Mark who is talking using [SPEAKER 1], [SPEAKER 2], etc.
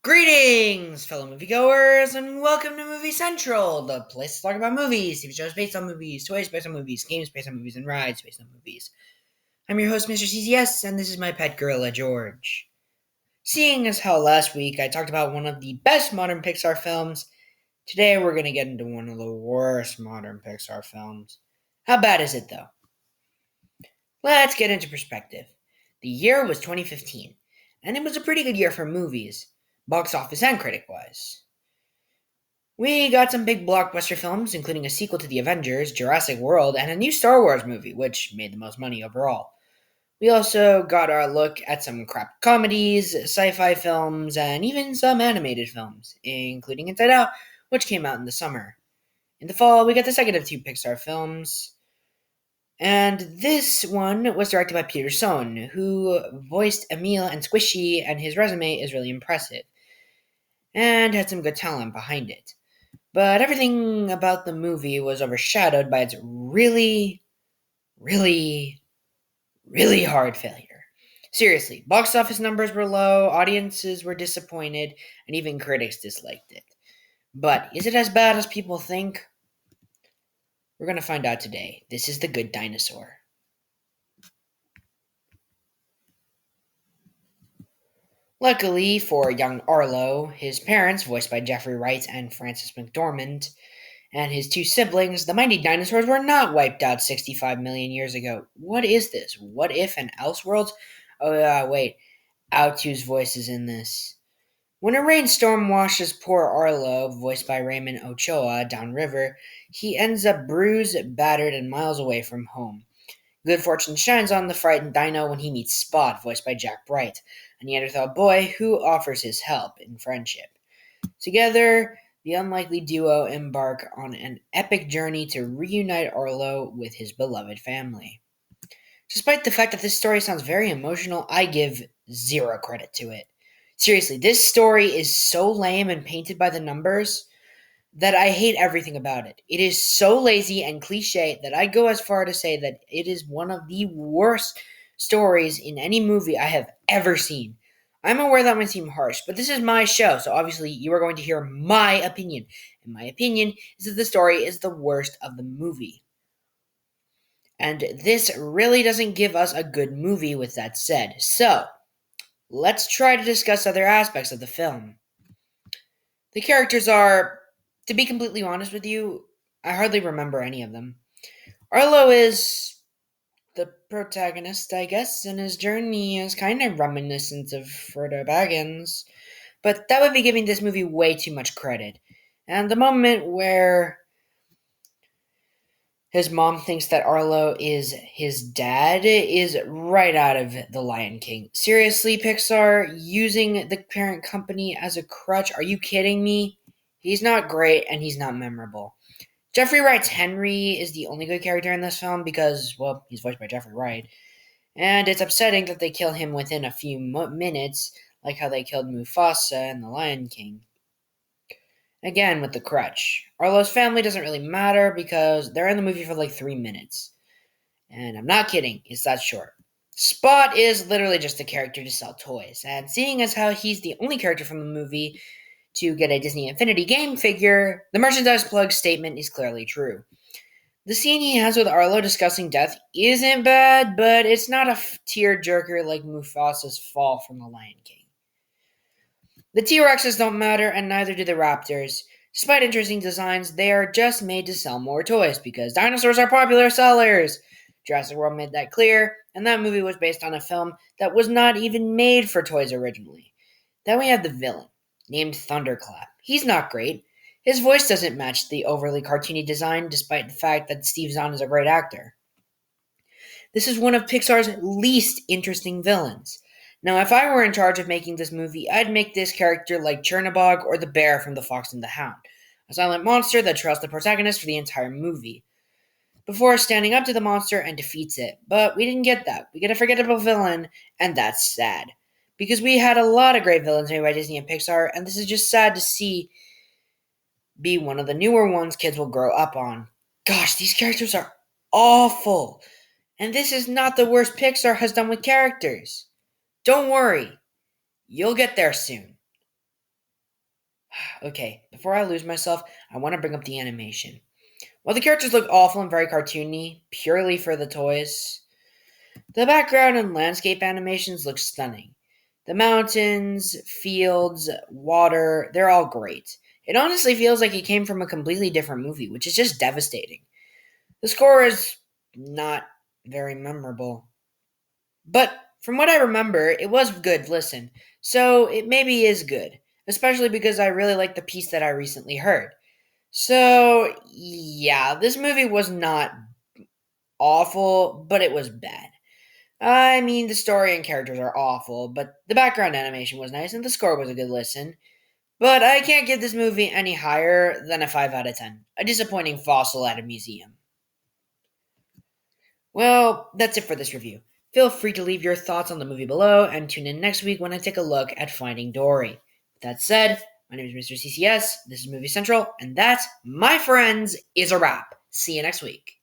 [SPEAKER 1] Greetings, fellow moviegoers, and welcome to Movie Central, the place to talk about movies, TV shows based on movies, toys based on movies, games based on movies, and rides based on movies. I'm your host, Mr. CCS, and this is my pet gorilla, George. Seeing as how last week I talked about one of the best modern Pixar films, today we're going to get into one of the worst modern Pixar films. How bad is it, though? Let's get into perspective. The year was 2015, and it was a pretty good year for movies, box office and critic-wise. We got some big blockbuster films, including a sequel to The Avengers, Jurassic World, and a new Star Wars movie, which made the most money overall. We also got our look at some crap comedies, sci-fi films, and even some animated films, including Inside Out, which came out in the summer. In the fall, we got the second of two Pixar films, and this one was directed by Peter Sohn, who voiced Emil and Squishy, and his resume is really impressive, and had some good talent behind it. But everything about the movie was overshadowed by its really, really, really hard failure. Seriously, box office numbers were low, audiences were disappointed, and even critics disliked it. But is it as bad as people think? We're going to find out today. This is The Good Dinosaur. Luckily for young Arlo, his parents, voiced by Jeffrey Wright and Frances McDormand, and his two siblings, the mighty dinosaurs, were not wiped out 65 million years ago. What is this? What if an Elseworlds? Oh, wait. Autu's voice is in this. When a rainstorm washes poor Arlo, voiced by Raymond Ochoa, downriver, he ends up bruised, battered, and miles away from home. Good fortune shines on the frightened dino when he meets Spot, voiced by Jack Bright, a Neanderthal boy who offers his help in friendship. Together, the unlikely duo embark on an epic journey to reunite Arlo with his beloved family. Despite the fact that this story sounds very emotional, I give zero credit to it. Seriously, this story is so lame and painted by the numbers that I hate everything about it. It is so lazy and cliche that I go as far to say that it is one of the worst stories in any movie I have ever seen. I'm aware that might seem harsh, but this is my show, so obviously you are going to hear my opinion. And my opinion is that the story is the worst of the movie. And this really doesn't give us a good movie with that said. So, let's try to discuss other aspects of the film. The characters are, to be completely honest with you, I hardly remember any of them. Arlo is the protagonist, I guess, and his journey is kind of reminiscent of Frodo Baggins, but that would be giving this movie way too much credit. And the moment where his mom thinks that Arlo is his dad is right out of The Lion King. Seriously, Pixar, using the parent company as a crutch? Are you kidding me? He's not great, and he's not memorable. Jeffrey Wright's Henry is the only good character in this film because, well, he's voiced by Jeffrey Wright. And it's upsetting that they kill him within a few minutes, like how they killed Mufasa in The Lion King. Again, with the crutch. Arlo's family doesn't really matter because they're in the movie for like 3 minutes. And I'm not kidding, it's that short. Spot is literally just a character to sell toys, and seeing as how he's the only character from the movie to get a Disney Infinity game figure, the merchandise plug statement is clearly true. The scene he has with Arlo discussing death isn't bad, but it's not a tear-jerker like Mufasa's fall from The Lion King. The T-Rexes don't matter, and neither do the Raptors. Despite interesting designs, they are just made to sell more toys, because dinosaurs are popular sellers! Jurassic World made that clear, and that movie was based on a film that was not even made for toys originally. Then we have the villain, named Thunderclap. He's not great. His voice doesn't match the overly cartoony design, despite the fact that Steve Zahn is a great actor. This is one of Pixar's least interesting villains. Now, if I were in charge of making this movie, I'd make this character like Chernabog or the bear from The Fox and the Hound, a silent monster that trails the protagonist for the entire movie, before standing up to the monster and defeats it. But we didn't get that. We get a forgettable villain, and that's sad. Because we had a lot of great villains made by Disney and Pixar, and this is just sad to see be one of the newer ones kids will grow up on. Gosh, these characters are awful. And this is not the worst Pixar has done with characters. Don't worry. You'll get there soon. Okay, before I lose myself, I want to bring up the animation. While the characters look awful and very cartoony, purely for the toys, the background and landscape animations look stunning. The mountains, fields, water, they're all great. It honestly feels like it came from a completely different movie, which is just devastating. The score is not very memorable. But from what I remember, it was good listen. So it maybe is good, especially because I really like the piece that I recently heard. So, yeah, this movie was not awful, but it was bad. I mean, the story and characters are awful, but the background animation was nice and the score was a good listen. But I can't give this movie any higher than a 5 out of 10. A disappointing fossil at a museum. Well, that's it for this review. Feel free to leave your thoughts on the movie below and tune in next week when I take a look at Finding Dory. With that said, my name is Mr. CCS, this is Movie Central, and that, my friends, is a wrap. See you next week.